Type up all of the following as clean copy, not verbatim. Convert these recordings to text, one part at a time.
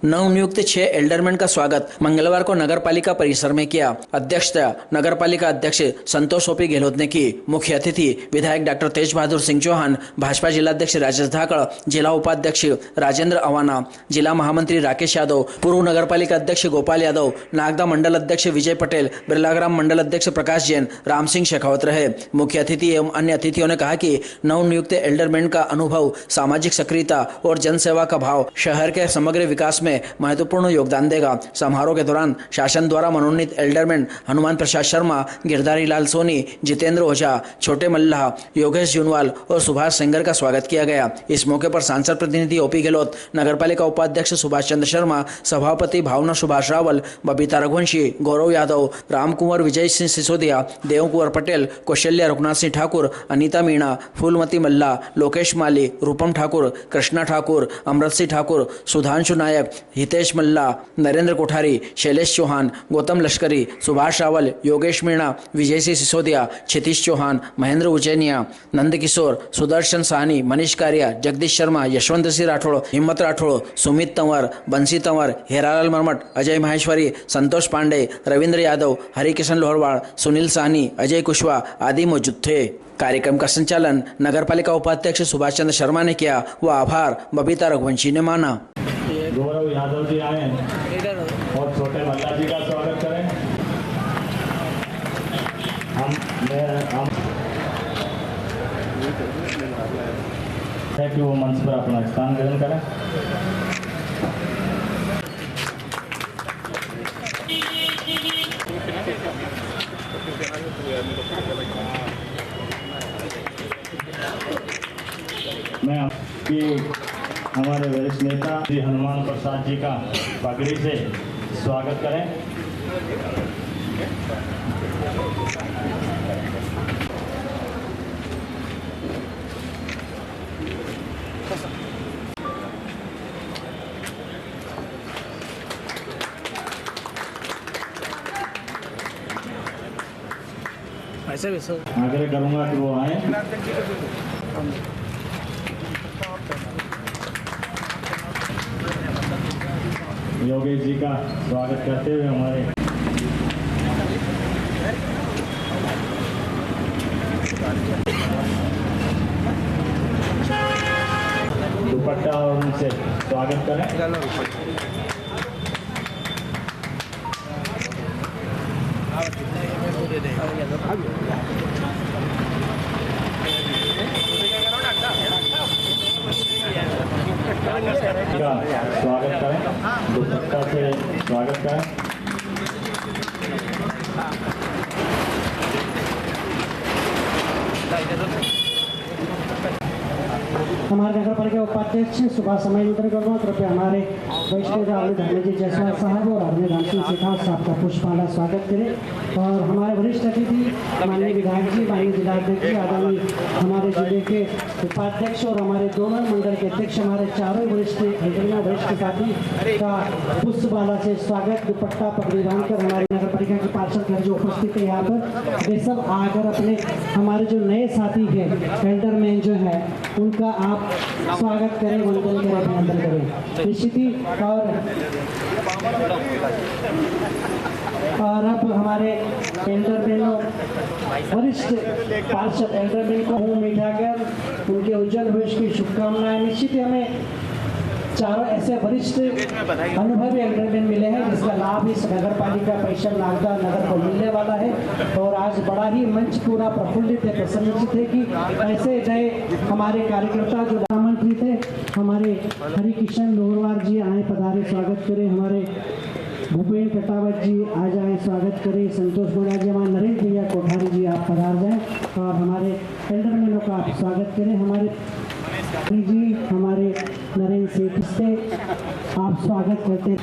नवनियुक्त 6 एल्डरमैन का स्वागत मंगलवार को नगरपालिका परिसर में किया। अध्यक्षता नगरपालिका अध्यक्ष संतोष ओपी गहलोत ने की। मुख्य अतिथि विधायक डॉक्टर तेज बहादुर सिंह चौहान, भाजपा जिलाध्यक्ष राजेश धाकड़, जिला उपाध्यक्ष राजेंद्र अवाना, जिला महामंत्री राकेश यादव, पूर्व नगरपालिका अध्यक्ष गोपाल यादव, नागदा मंडल अध्यक्ष विजय पटेल, बिरलाग्राम मंडल अध्यक्ष प्रकाश जैन, राम सिंह शेखावत रहे। मुख्य अतिथि एवं अन्य अतिथियों ने कहा कि नवनियुक्त एल्डरमैन का अनुभव, सामाजिक सक्रियता और जनसेवा का भाव शहर के समग्र विकास में महत्वपूर्ण योगदान देगा। समारोह के दौरान शासन द्वारा मनोनीत एल्डरमैन हनुमान प्रसाद शर्मा, गिरधारी लाल सोनी, जितेंद्र ओझा, छोटे मल्लाह, योगेश जुनवाल और सुभाष सेंगर का स्वागत किया गया। इस मौके पर सांसद प्रतिनिधि ओपी गहलोत, नगरपालिका उपाध्यक्ष सुभाष चंद्र शर्मा, सभापति भावना सुभाष रावल, बबीता रघुवंशी, गौरव यादव, राम कुंवर विजय सिंह सिसोदिया, देव कुंवर पटेल, कौशल्या रघुनाथ सिंह ठाकुर, अनीता मीणा, फूलमती मल्ला, लोकेश माली, रूपम ठाकुर, कृष्णा ठाकुर, अमृत सिंह ठाकुर, सुधांशु नायक, हितेश मल्ला, नरेंद्र कोठारी, शैलेश चौहान, गौतम लश्करी, सुभाष रावल, योगेश मीणा, विजय सिंह सिसोदिया, क्षितिश चौहान, महेंद्र उज्जैनिया, नंद किशोर, सुदर्शन साहनी, मनीष कारिया, जगदीश शर्मा, यशवंत सिंह राठौड़, हिम्मत राठौड़, सुमित तंवर, बंसी तंवर, हेरालाल मरमट, अजय माहेश्वरी, संतोष पांडे, रविंद्र यादव, हरिकिशन लोहरवाड़, सुनील साहनी, अजय कुशवाहा आदि मौजूद थे। कार्यक्रम का संचालन नगरपालिका उपाध्यक्ष सुभाष चंद्र शर्मा ने किया व आभार बबीता रघुवंशी ने माना। गौरव यादव जी आए और छोटे मल्ला जी का स्वागत करें। हम है कि वो मंच पर अपना स्थान ग्रहण करें। मैं आपकी हमारे वरिष्ठ नेता श्री हनुमान प्रसाद जी का पगड़ी से स्वागत करें। आग्रह करूंगा कि वो आए। योगेश जी का स्वागत करते हुए हमारे दुपट्टा और उनसे स्वागत करें। स्वागत करें, दुपट्टा से स्वागत करें। हमारे नगर पालिका उपाध्यक्ष सुभाष समय करूँगा, कृपया हमारे वैष्णव धर्म जी जायसवाल साहब और अरविंद राम सिंह शेखावत साहब का पुष्पमाला स्वागत करें। और हमारे वरिष्ठ अतिथि माननीय विधायक जी, माननीय जिलाध्यक्ष जी, आगामी हमारे जिले के उपाध्यक्ष और हमारे दोनों मंडल के अध्यक्ष, हमारे चारों वरिष्ठ साथी का पुष्पमाला से स्वागत, दुपट्टा पगड़ी बांधकर हमारे नगर पालिका के पार्षद जो उपस्थित है यहाँ पर, वे सब आकर अपने हमारे जो नए साथी हैं एल्डरमैन जो है उनका आप स्वागत करें, वंदन करें, अभिनंदन करें निश्चित ही। और अब हमारे एल्डरमैनों वरिष्ठ पार्षद एल्डरमैन को मुंह मिठाकर उनके उज्जवल भविष्य की शुभकामनाएं। निश्चित ही हमें चारों ऐसे वरिष्ठ अनुभवी एल्डरमैन मिले हैं जिसका लाभ इस नगर पालिका परिषद नागदा नगर को मिलने वाला है। और आज बड़ा ही मंच पूरा प्रफुल्लित है, प्रसन्नचित है कि ऐसे नए हमारे कार्यकर्ता जो आमंत्रित थे, हमारे हरिकिशन लोहरवाड़ जी आए, पधारे, स्वागत करें। हमारे भूपेन्द्र कटावत जी आ जाएं, स्वागत करें। संतोष बोड़ा जी, हमारे नरेंद्र भैया कोठारी जी आप पधार जाएं और हमारे एल्डरमैनों का आप स्वागत करें। हमारे जी, हमारे नरेंद्र सेठ से आप स्वागत करते हैं।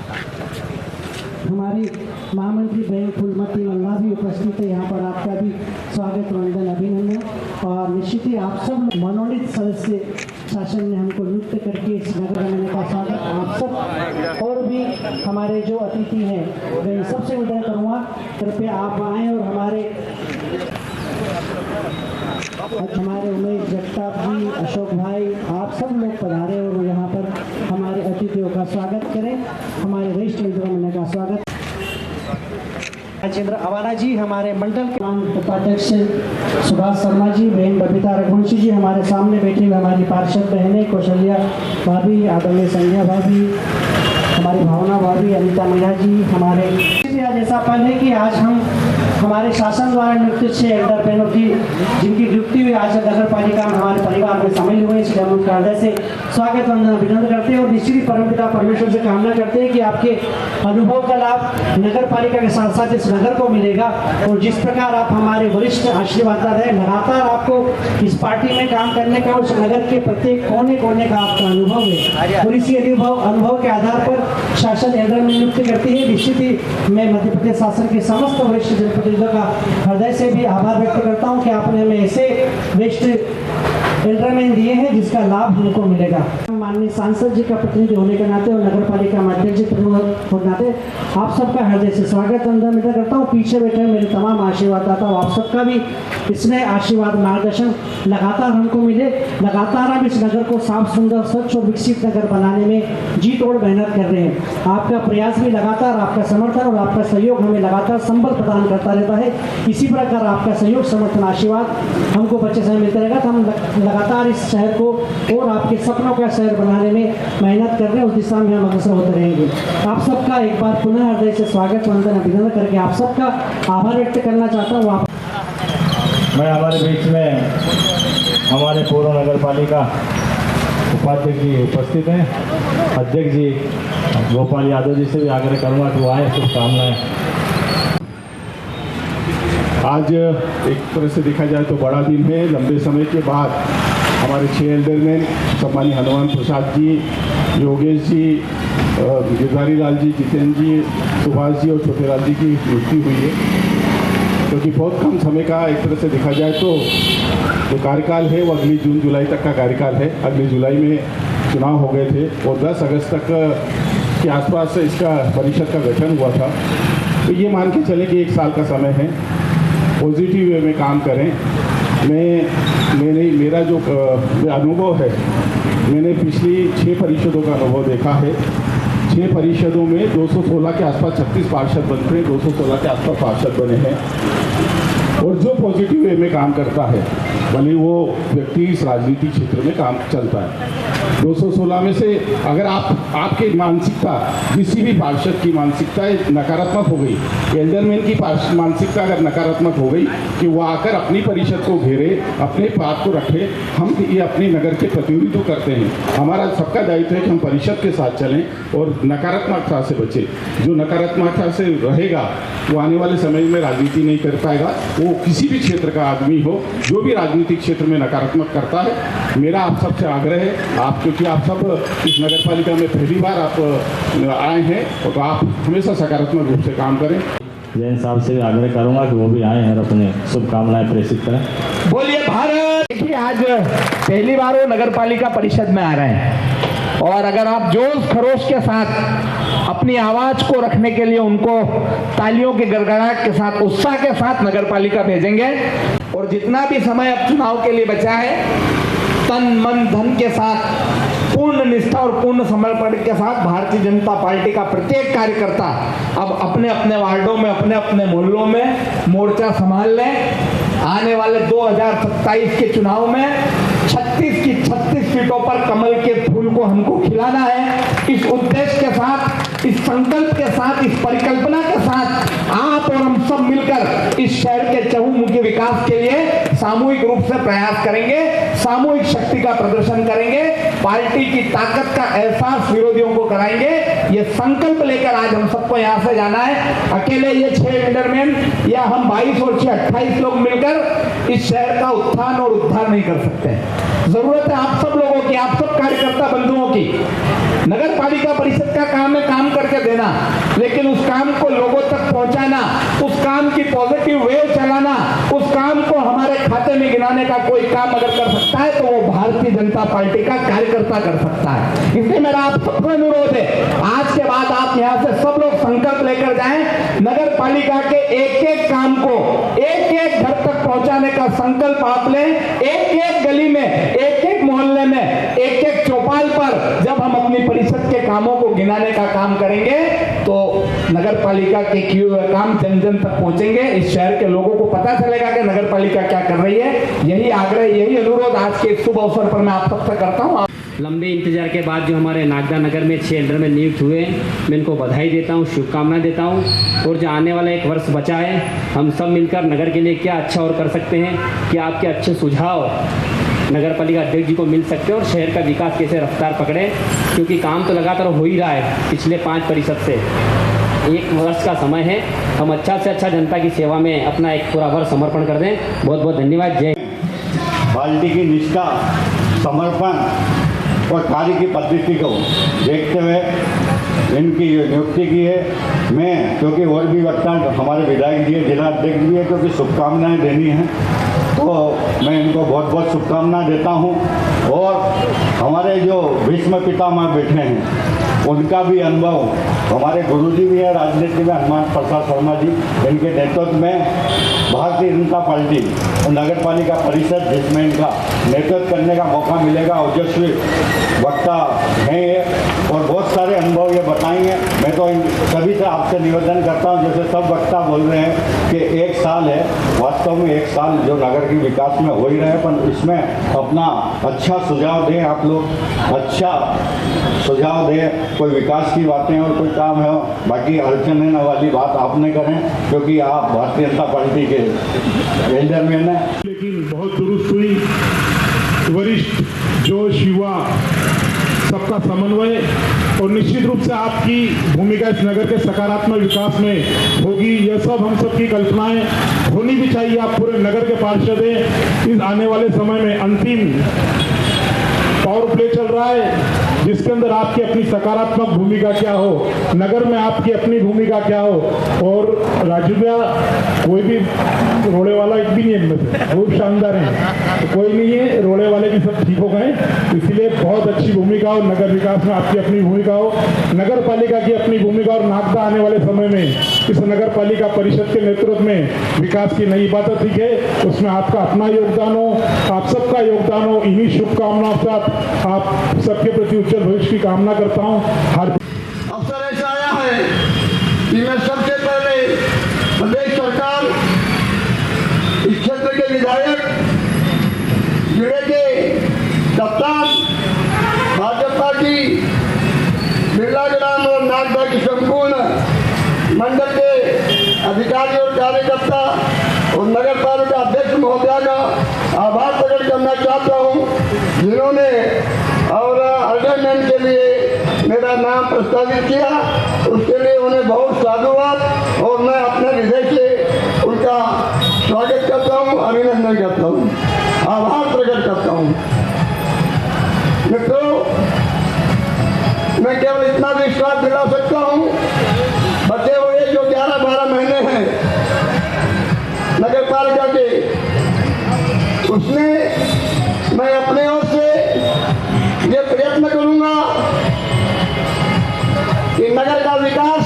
हमारी महामंत्री बहन फूलमती मल्ला भी उपस्थित है, यहाँ पर आपका भी स्वागत, वंदन, अभिनंदन। और निश्चित ही आप सब मनोनीत सदस्य शासन ने हमको नियुक्त करके इस नगर में का स्वागत आप सब और भी हमारे जो अतिथि हैं मैं सबसे निवेदन करूँगा कृपया आप आएँ और हमारे उमेश जगताप जी, अशोक भाई, आप सब लोग पधारे और यहाँ पर हमारे अतिथियों का स्वागत करें। हमारे वरिष्ठ एल्डरमैन का स्वागत। राजेंद्र अवाना जी हमारे मंडल के उपाध्यक्ष सुभाष शर्मा जी, बहन बबीता रघुवंशी जी हमारे सामने बैठी हुई हमारी पार्षद बहनें कौशल्या भाभी, आदरणीय संध्या भाभी, हमारी भावना भाभी, अनिता मीणा जी, हमारे आज ऐसा पल है कि आज हम हमारे शासन द्वारा नियुक्त 6 एल्डरमैनों की जिनकी नियुक्ति हुई आज नगर पालिका में हमारे परिवार में शामिल हुए, इसलिए हम उनका हृदय से स्वागत वंदन अभिनंदन करते हैं और निश्चित ही परमपिता परमेश्वर से कामना करते हैं कि आपके अनुभव का लाभ नगर पालिका के साथ साथ इस नगर को मिलेगा और जिस प्रकार आप हमारे वरिष्ठ आशीर्वाद रहे, लगातार आपको इस पार्टी में काम करने का, उस नगर के प्रत्येक कोने कोने का आपका अनुभव है और इसी अनुभव के आधार पर शासन एल्डरमैन नियुक्त करती है। निश्चित ही मैं मध्य प्रदेश शासन के समस्त वरिष्ठ जनप्रतिनिधियों का हृदय से भी आभार व्यक्त करता हूं कि आपने हमें ऐसे वरिष्ठ एल्डरमैन दिए हैं जिसका लाभ हमको मिलेगा। माननीय सांसद जी का प्रतिनिधि होने के नाते और नगर पालिका में अध्यक्ष होने के नाते आप सबका हृदय से स्वागत वंदन करता हूँ। पीछे बैठे मेरे तमाम आशीर्वाददाता हूँ, आप सबका भी इसमें आशीर्वाद मार्गदर्शन लगातार हमको मिले। लगातार हम इस नगर को साफ सुंदर स्वच्छ और विकसित नगर बनाने में जी तोड़ मेहनत कर रहे हैं। आपका प्रयास भी लगातार, आपका समर्थन और आपका सहयोग हमें लगातार संबल प्रदान करता रहता है। इसी प्रकार आपका सहयोग, समर्थन, आशीर्वाद हमको बच्चे समय मिलता रहेगा तो हम लगातार इस शहर को और आपके सपनों का शहर बनाने में मेहनत कर रहे हैं, उस दिशा में हम अग्रसर होते रहेंगे। आप सबका एक बार पुनः हृदय से स्वागत वंदन अभिनंदन करके आप सबका आभार व्यक्त करना चाहता हूँ। मैं हमारे बीच में हमारे पूर्व नगर पालिका उपाध्यक्ष जी उपस्थित हैं। अध्यक्ष जी गोपाल यादव जी से भी आग्रह करूँगा कि वो आए, शुभकामनाएं। आज एक तरह से देखा जाए तो बड़ा दिन है। लंबे समय के बाद हमारे 6 एल्डरमैन सम्मानीय हनुमान प्रसाद जी, योगेश जी, गिरधारी लाल जी, जितेंद्र जी, सुभाष जी और छोटे लाल जी की नियुक्ति हुई है, क्योंकि बहुत कम समय का एक तरह से देखा जाए तो जो कार्यकाल है वो अगली जून जुलाई तक का कार्यकाल है। अगले जुलाई में चुनाव हो गए थे और 10 अगस्त तक के आसपास से इसका परिषद का गठन हुआ था। तो ये मान के चले कि 1 साल का समय है, पॉजिटिव वे में काम करें। मेरा जो अनुभव है, मैंने पिछली 6 परिषदों का अनुभव देखा है। 6 परिषदों में 216 के आसपास 36 पार्षद बनते हैं, 216 के आसपास पार्षद बने हैं और जो पॉजिटिव वे में काम करता है, भले वो व्यक्ति इस राजनीति क्षेत्र में काम चलता है। 216 में से अगर आपकी मानसिकता, किसी भी पार्षद की मानसिकता नकारात्मक हो गई, एल्डरमैन की मानसिकता अगर नकारात्मक हो गई कि वो आकर अपनी परिषद को घेरे, अपने बात को रखे, हम ये अपने नगर के प्रतिनिधित्व करते हैं, हमारा सबका दायित्व है कि हम परिषद के साथ चलें और नकारात्मकता से बचें। जो नकारात्मकता से रहेगा वो आने वाले समय में राजनीति नहीं कर पाएगा। वो किसी भी क्षेत्र का आदमी हो, जो भी राजनीतिक क्षेत्र में नकारात्मक करता है, मेरा आप सबसे आग्रह है, आप क्योंकि आप सब इस नगर पालिका में पहली बार आप आए हैं तो आप हमेशा सकारात्मक रूप से काम करें। जैन साहब से आग्रह करूंगा कि वो भी आए हैं और अपने शुभकामनाएं प्रेषित करें। बोलिए भारत। देखिए आज पहली बार वो नगर पालिका परिषद में आ रहे हैं और अगर आप जोश खरोश के साथ अपनी आवाज को रखने के लिए उनको तालियों के गड़गड़ाहट के साथ, उत्साह के साथ नगर पालिका भेजेंगे और जितना भी समय अब चुनाव के लिए बचा है, तन मन धन के साथ, पूर्ण निष्ठा और पूर्ण समर्पण के साथ भारतीय जनता पार्टी का प्रत्येक कार्यकर्ता अब अपने अपने वार्डों में, अपने अपने मोहल्लों में मोर्चा संभाल लें। आने वाले 2027 के चुनाव में 36 की 36 सीटों पर कमल के फूल को हमको खिलाना है। इस उद्देश्य के साथ, इस संकल्प के साथ, इस परिकल्पना के साथ आप और हम सब मिलकर इस शहर के चहुमुखी विकास के लिए सामूहिक रूप से प्रयास करेंगे, सामूहिक शक्ति का प्रदर्शन करेंगे, पार्टी की ताकत का एहसास विरोधियों को कराएंगे। ये संकल्प लेकर आज हम सबको यहाँ से जाना है। अकेले ये 6 एल्डरमैन या हम 22 और 6 28 लोग मिलकर इस शहर का उत्थान और उद्धार नहीं कर सकते। जरूरत है आप सब लोगों की, आप सब कार्यकर्ता बंधुओं की। नगर पालिका परिषद का काम है काम करके देना, लेकिन उस काम को लोगों तक पहुंचाना, उस काम की पॉजिटिव वेव चलाना, उस काम को हमारे खाते में गिनाने का कोई काम अगर कर सकता है तो वो भारतीय जनता पार्टी का कार्यकर्ता कर सकता है। इसलिए मेरा आप सबको अनुरोध है, आज के बाद आप यहाँ से सब लोग संकल्प लेकर जाएं, नगर पालिका के एक एक काम को एक एक घर तक पहुंचाने का संकल्प आप लें, एक एक गली में, एक एक मोहल्ले मोहल्ले में, एक एक चौपाल पर जब हम अपनी परिषद के कामों को गिनाने का काम करेंगे तो नगर पालिका के किए हुए काम जन जन तक पहुंचेंगे। इस शहर के लोगों को पता चलेगा कि नगर पालिका क्या कर रही है। यही आग्रह, यही अनुरोध आज के शुभ अवसर पर मैं आप सबसे करता हूँ। लंबे इंतजार के बाद जो हमारे नागदा नगर में 6 एल्डरमैन नियुक्त हुए, मैं इनको बधाई देता हूँ, शुभकामनाएं देता हूँ। और जो आने वाला एक वर्ष बचा है, हम सब मिलकर नगर के लिए क्या अच्छा और कर सकते हैं, क्या आपके अच्छे सुझाव नगर पालिका अध्यक्ष जी को मिल सकते हैं और शहर का विकास कैसे रफ्तार पकड़े, क्योंकि काम तो लगातार हो ही रहा है पिछले 5 परिषद से। 1 वर्ष का समय है, हम अच्छा से अच्छा जनता की सेवा में अपना एक पूरा वर्ष समर्पण कर दें। बहुत बहुत धन्यवाद। जय। पार्टी की निष्ठा, समर्पण और कार्य की पद्धति को देखते हुए इनकी नियुक्ति की है। मैं, क्योंकि और भी वक्ता हमारे विधायक जी, जिला अध्यक्ष भी है, क्योंकि शुभकामनाएं देनी हैं, तो मैं इनको बहुत बहुत शुभकामनाएं देता हूं। और हमारे जो भीष्म पितामह बैठे हैं, उनका भी अनुभव, हमारे गुरुजी भी है राजनीति में, हनुमान प्रसाद शर्मा जी, इनके नेतृत्व में भारतीय जनता पार्टी और नगर पालिका परिषद, जिसमें इनका नेतृत्व करने का मौका मिलेगा, ओजस्वी वक्ता हैं ये और बहुत सारे अनुभव ये बताएंगे। मैं तो इन सभी से आपसे निवेदन करता हूँ, जैसे सब वक्ता बोल रहे हैं कि 1 साल है, वास्तव में 1 साल जो नगर के विकास में हो ही रहे हैं, पर इसमें अपना अच्छा सुझाव दें, आप लोग अच्छा सुझाव दें, कोई विकास की बातें और कोई काम है, बाकी अड़चन वाली बात आप नहीं करें, क्योंकि आप भारतीय जनता पार्टी के एल्डरमैन हैं। लेकिन बहुत दुरुस्त हुई, वरिष्ठ जोश, युवा, सबका समन्वय और निश्चित रूप से आपकी भूमिका इस नगर के सकारात्मक विकास में होगी। यह सब हम सब की कल्पनाएं होनी भी चाहिए। आप पूरे नगर के पार्षद हैं। इस आने वाले समय में अंतिम पावर प्ले चल रहा है, जिसके अंदर आपकी अपनी सकारात्मक भूमिका क्या हो, नगर में आपकी अपनी भूमिका क्या हो। और राजू भैया कोई भी रोड़े वाला एक भी नहीं है, इनमें से बहुत शानदार है, तो कोई नहीं है, रोड़े वाले भी सब ठीक हो गए। इसलिए बहुत अच्छी भूमिका हो, नगर विकास में आपकी अपनी भूमिका हो, नगर पालिका की अपनी भूमिका। और नागदा आने वाले समय में इस नगर पालिका परिषद के नेतृत्व में विकास की नई बातें सीखे, उसमें आपका अपना योगदान हो, आप सबका योगदान हो। इन्हीं शुभकामनाओं के साथ आप सबके प्रति उज्जवल भविष्य की कामना करता हूँ। अवसर ऐसा आया है कि मैं सबसे पहले प्रदेश सरकार, इस क्षेत्र के विधायक, जिले के कप्तान, भाजपा की बिरला ग्राम और नागदा की संपूर्ण मंडल के अधिकारी और कार्यकर्ता और नगर पालिका अध्यक्ष महोदया का आभार प्रकट करना चाहता हूँ, जिन्होंने और अल्डरमैन के लिए मेरा नाम प्रस्तावित किया। उसके लिए उन्हें बहुत साधुवाद और मैं अपने हृदय से उनका स्वागत करता हूँ, अभिनंदन करता हूँ, आभार प्रकट करता हूँ। मित्रों, मैं केवल इतना विश्वास दिला सकता हूँ, बचे हुए जो 11-12 महीने हैं नगर पालिका के, उसमें मैं अपने ओर से ये प्रयत्न करूंगा कि नगर का विकास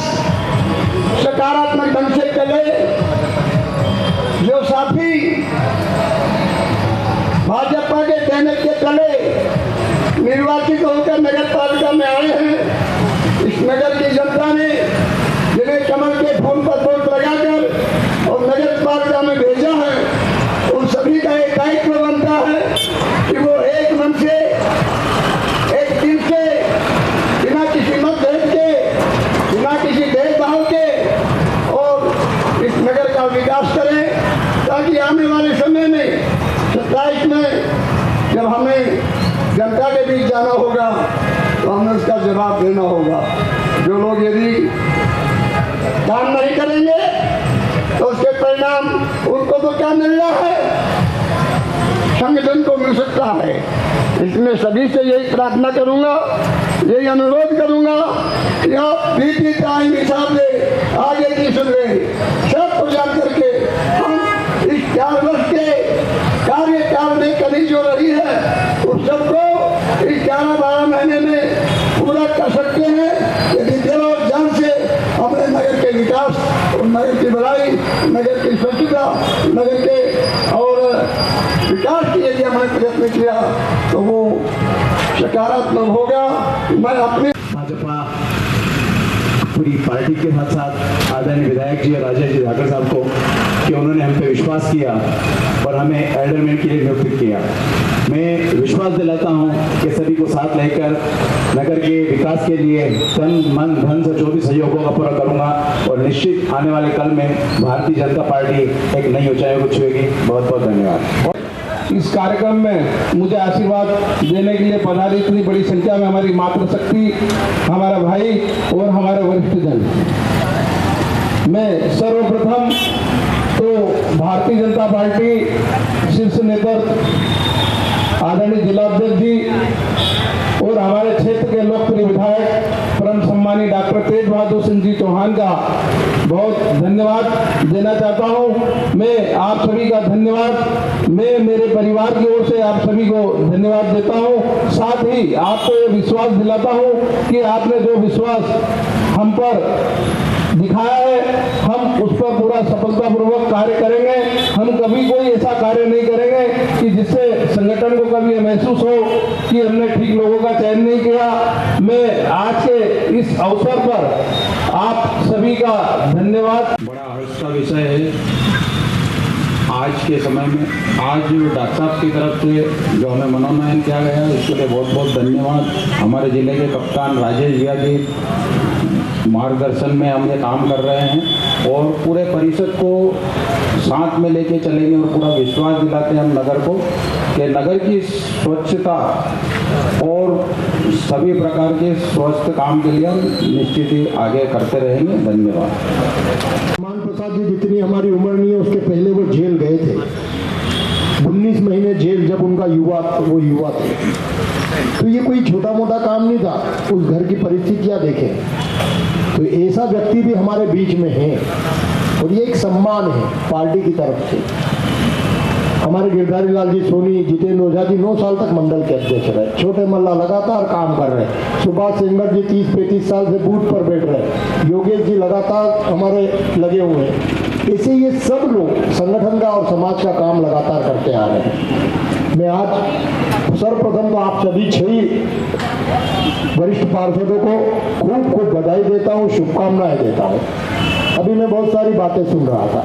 सकारात्मक ढंग से चले। जो साथी भाजपा के कहने के तले निर्वाचित होकर नगर पालिका में आए हैं, इस नगर की जनता ने जिन्हें कमल के फूल पर वोट लगाकर और नगर पालिका में भेजा है, उन सभी का एक दायित्व बनता है कि वो एक मन से, एक दिल से, बिना किसी मतभेद के, बिना किसी भेदभाव के और इस नगर का विकास करें, ताकि आने वाले समय में 27 में जब हमें जनता के बीच जाना होगा तो हमें उसका जवाब देना होगा। जो लोग यदि काम नहीं करेंगे तो उसके परिणाम उनको तो क्या मिल रहा है, संगठन को मिल सकता है। इसमें सभी से यही प्रार्थना करूंगा, यही अनुरोध करूंगा कि आप बीती टाइम हिसाब से आगे की सुन रहे सब प्रचार करके हम इस 4 वर्ष के कार्यकाल में कमी जो रही है उस सबको इस 11-12 महीने में पूरा कर सकते हैं, यदि दिल और जान से अपने नगर के विकास और नगर की भलाई, नगर की स्वच्छता, नगर के और विकास की यदि हमें संगत ने किया तो वो सकारात्मक होगा। मैं अपने भाजपा पूरी पार्टी के साथ साथ आदरणीय विधायक जी और राजेश जी ठाकर साहब को कि उन्होंने हम पे विश्वास किया और हमें एल्डरमैन के लिए नियुक्त किया। मैं विश्वास दिलाता हूं कि सभी को साथ लेकर नगर के विकास के लिए तन मन धन से जो भी सहयोग होगा पूरा करूंगा और निश्चित आने वाले कल में भारतीय जनता पार्टी एक नई ऊंचाइयों को छुएगी। बहुत बहुत धन्यवाद। इस कार्यक्रम में मुझे आशीर्वाद देने के लिए पधारी इतनी बड़ी संख्या में हमारी मातृशक्ति, हमारा भाई और हमारे वरिष्ठ जन। मैं सर्वप्रथम तो भारतीय जनता पार्टी शीर्ष नेतृत्व आदरणीय जिलाध्यक्ष जी और हमारे क्षेत्र के लोकप्रिय विधायक परम सम्मानी डॉक्टर तेज बहादुर सिंह जी चौहान का बहुत धन्यवाद देना चाहता हूं। मैं आप सभी का धन्यवाद, मैं मेरे परिवार की ओर से आप सभी को धन्यवाद देता हूं। साथ ही आपको ये विश्वास दिलाता हूं कि आपने जो विश्वास हम पर दिखाया है, हम उस पर पूरा सफलतापूर्वक कार्य करेंगे। हम कभी कोई ऐसा कार्य नहीं करेंगे कि जिससे संगठन को कभी महसूस हो कि हमने ठीक लोगों का चयन नहीं किया। मैं आज के इस अवसर पर आप सभी का धन्यवाद। बड़ा हर्ष का विषय है आज के समय में। आज डॉक्टर साहब की तरफ से जो हमें मनोनयन किया गया उसके लिए बहुत बहुत धन्यवाद। हमारे जिले के कप्तान राजेश भैया जी मार्गदर्शन में हम ये काम कर रहे हैं और पूरे परिषद को साथ में लेके चलेंगे और पूरा विश्वास दिलाते हैं हम नगर को कि नगर की स्वच्छता और सभी प्रकार के स्वस्थ काम के लिए हम निश्चित ही आगे करते रहेंगे। धन्यवाद। मान प्रसाद जी जितनी हमारी उम्र नहीं है उसके पहले वो जेल गए थे। 19 महीने जेल जब उनका वो युवा थे, तो ये कोई छोटा मोटा काम नहीं था। उस घर की परिस्थितियां देखें तो ऐसा व्यक्ति भी हमारे बीच में है और ये एक सम्मान है पार्टी की तरफ से। हमारे गिरधारी लाल जी सोनी, जितेंद्र ओझा जी 9 साल तक मंडल के अध्यक्ष रहे। छोटे मल्ला लगातार काम कर रहे हैं। सुभाष सेंगर जी 30-35 साल से बूथ पर बैठ रहे। योगेश जी लगातार हमारे लगे हुए हैं। ऐसे ये सब लोग संगठन का और समाज का काम लगातार करते आ रहे हैं। मैं आज सर्वप्रथम तो आप सभी 6 वरिष्ठ पार्षदों को खूब खूब बधाई देता हूँ, शुभकामनाएं देता हूँ। अभी मैं बहुत सारी बातें सुन रहा था।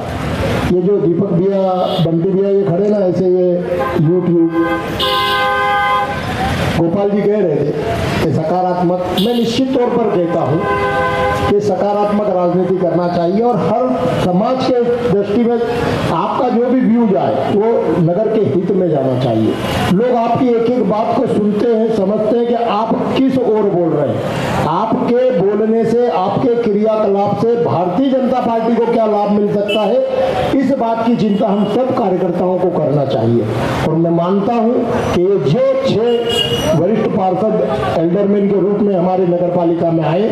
ये जो दीपक भैया, बंटी भैया ये खड़े ना, ऐसे ये यूट्यूब गोपाल जी कह रहे थे कि सकारात्मक, मैं निश्चित तौर पर कहता हूँ कि सकारात्मक राजनीति करना चाहिए और हर समाज के दृष्टि में आपका जो भी व्यू जाए वो नगर के हित में जाना चाहिए। लोग आपकी एक एक बात को सुनते हैं, समझते हैं कि आप किस ओर बोल रहे हैं। आपके बोलने से, आपके क्रियाकलाप से भारतीय जनता पार्टी को क्या लाभ मिल सकता है, इस बात की चिंता हम सब कार्यकर्ताओं को करना चाहिए। और मैं मानता हूं कि जो 6 वरिष्ठ पार्षद एल्डरमैन के रूप में हमारे नगर पालिका में आए,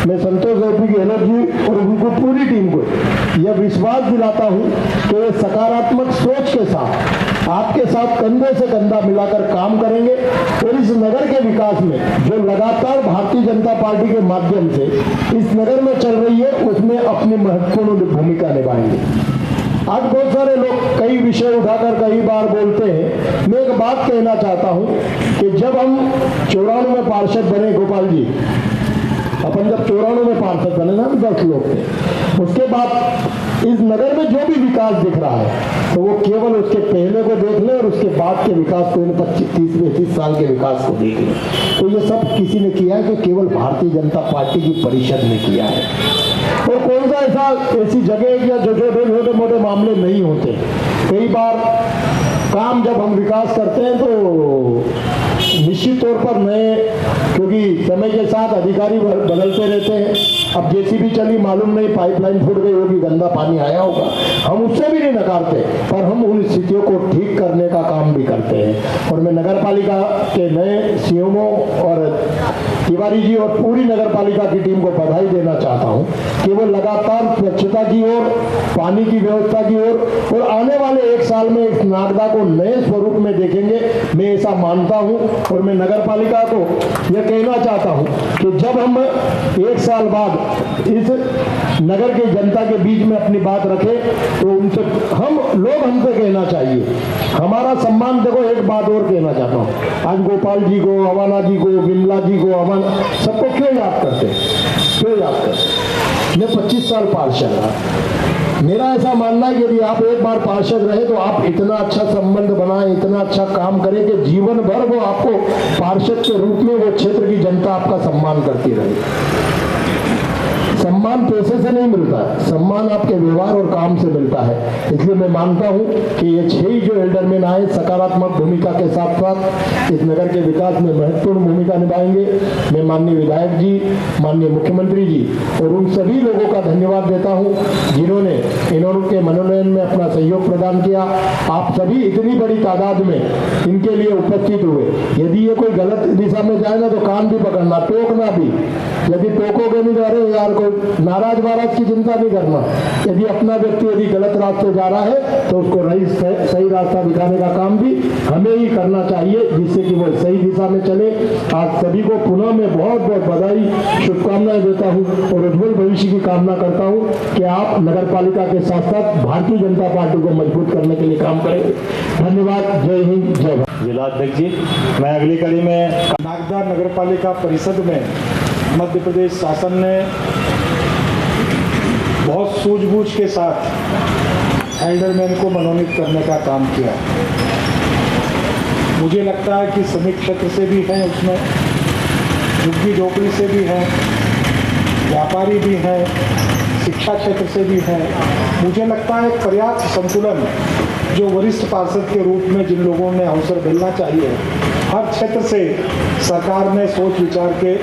मैं संतोष गहलोत जी और उनको पूरी टीम को यह विश्वास दिलाता हूं कि सकारात्मक सोच के साथ आपके साथ कंधे से कंधा मिलाकर काम करेंगे और इस नगर के विकास में जो लगातार भारतीय जनता पार्टी के माध्यम से इस नगर में चल रही है उसमें अपनी महत्वपूर्ण भूमिका निभाएंगे। आज बहुत सारे लोग कई विषय उठाकर कई बार बोलते हैं। मैं एक बात कहना चाहता हूं कि जब हम 94 में पार्षद बने, गोपाल जी अपन जब 94 में पार्षद बने ना, 10 लोग थे। उसके बाद इस नगर में जो भी विकास दिख रहा है तो वो केवल उसके पहले को देख ले और उसके बाद के विकास को, 25-30 साल के विकास को देख ले। तो ये सब किसी ने किया है कि केवल भारतीय जनता पार्टी की परिषद ने किया है। और कौन सा ऐसी जगह या जो छोटे मोटे मामले नहीं होते। कई बार काम जब हम विकास करते हैं तो निश्चित तौर पर नए, क्योंकि समय के साथ अधिकारी बदलते रहते हैं। अब जेसीबी चली, मालूम नहीं पाइपलाइन फूट गई होगी, गंदा पानी आया होगा, हम उससे भी नहीं नकारते, पर हम उन स्थितियों को ठीक करने का काम भी करते हैं। और मैं नगर पालिका के नए सीएमओ और तिवारी जी और पूरी नगर पालिका की टीम को बधाई देना चाहता हूँ कि वो लगातार स्वच्छता की ओर, पानी की व्यवस्था की ओर और आने वाले 1 साल में इस नागदा को नए स्वरूप में देखेंगे। मैं ऐसा मानता हूँ और मैं नगर पालिका को यह कहना चाहता हूँ कि जब हम 1 साल बाद इस नगर की जनता के बीच में अपनी बात रखें तो उनसे हमसे कहना चाहिए, हमारा सम्मान। देखो एक बात और कहना चाहता हूँ, आज गोपाल जी को, अवाना जी को, बिमला जी को, अवाना सबको क्यों याद करते? मैं 25 साल पार्षद रहा। मेरा ऐसा मानना है कि यदि आप एक बार पार्षद रहे तो आप इतना अच्छा संबंध बनाएं, इतना अच्छा काम करें कि जीवन भर वो आपको पार्षद के रूप में वो क्षेत्र की जनता आपका सम्मान करती रहे। सम्मान पैसे से नहीं मिलता है, सम्मान आपके व्यवहार और काम से मिलता है। इसलिए मैं मानता हूं कि ये 6 जो एल्डरमैन आए सकारात्मक भूमिका के साथ साथ इस नगर के विकास में महत्वपूर्ण भूमिका निभाएंगे। मैं माननीय विधायक जी, माननीय मुख्यमंत्री जी और उन सभी लोगों का धन्यवाद देता हूं जिन्होंने इनके मनोनयन में अपना सहयोग प्रदान किया। आप सभी इतनी बड़ी तादाद में इनके लिए उपस्थित हुए। यदि ये कोई गलत दिशा में जाए ना तो कान भी पकड़ना, टोकना भी। यदि टोकोगे नहीं तो अरे यार कोई नाराज महाराज की चिंता नहीं करना। यदि अपना व्यक्ति यदि गलत रास्ते जा रहा है तो उसको सही रास्ता दिखाने का काम भी हमें ही करना चाहिए, जिससे कि वो सही दिशा में चले। आज सभी को पुनः मैं बहुत बहुत बधाई, शुभकामनाएं देता हूं और उज्जवल भविष्य की कामना करता हूं कि आप नगर पालिका के साथ साथ भारतीय जनता पार्टी को मजबूत करने के लिए काम करेंगे। धन्यवाद। जय हिंद, जय भारत। जिलाध्यक्ष जी, मैं अगली कड़ी में नागदा नगर पालिका परिषद में मध्य प्रदेश शासन ने बहुत सूझबूझ के साथ एल्डरमैन को मनोनीत करने का काम किया। मुझे लगता है कि श्रमिक क्षेत्र से भी हैं, उसमें झुग्गी झोपड़ी से भी हैं, व्यापारी भी हैं, शिक्षा क्षेत्र से भी हैं। मुझे लगता है एक पर्याप्त संतुलन जो वरिष्ठ पार्षद के रूप में जिन लोगों ने अवसर मिलना चाहिए, हर क्षेत्र से सरकार ने सोच विचार के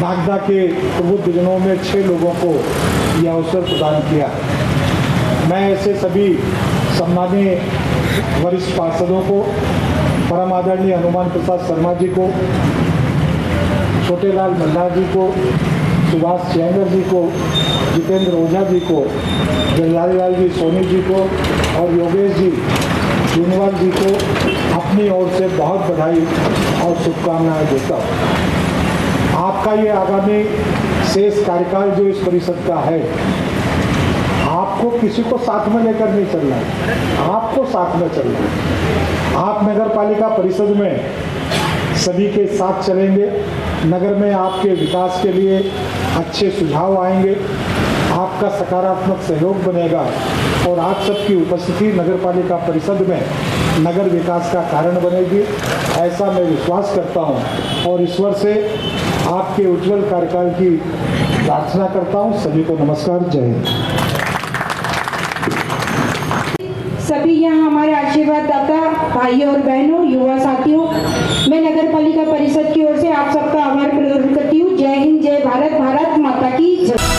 नागदा के प्रबुद्ध जनों में 6 लोगों को यह अवसर प्रदान किया। मैं ऐसे सभी सम्मानीय वरिष्ठ पार्षदों को, परम आदरणीय हनुमान प्रसाद शर्मा जी को, छोटेलाल मल्हार जी को, सुभाष चैंगर जी को, जितेंद्र ओझा जी को, जलधारीलाल जी सोनी जी को और योगेश जी जूनवाल जी को अपनी ओर से बहुत बधाई और शुभकामनाएं देता हूँ। आपका ये आगामी शेष कार्यकाल जो इस परिषद का है, आपको किसी को साथ में लेकर नहीं चलना है, आपको साथ में चलना है। आप नगर पालिका परिषद में सभी के साथ चलेंगे, नगर में आपके विकास के लिए अच्छे सुझाव आएंगे, आपका सकारात्मक सहयोग बनेगा और आप सबकी उपस्थिति नगर पालिका परिषद में नगर विकास का कारण बनेगी, ऐसा मैं विश्वास करता हूं और ईश्वर से आपके उज्जवल कार्यकाल की प्रार्थना करता हूं। सभी को नमस्कार, जय हिंद। सभी यहाँ हमारे आशीर्वाद दाता भाइयों और बहनों, युवा साथियों, मैं नगर पालिका परिषद की ओर से आप सबका आभार प्रकट करती हूँ। जय हिंद, जय भारत, भारत माता की जय।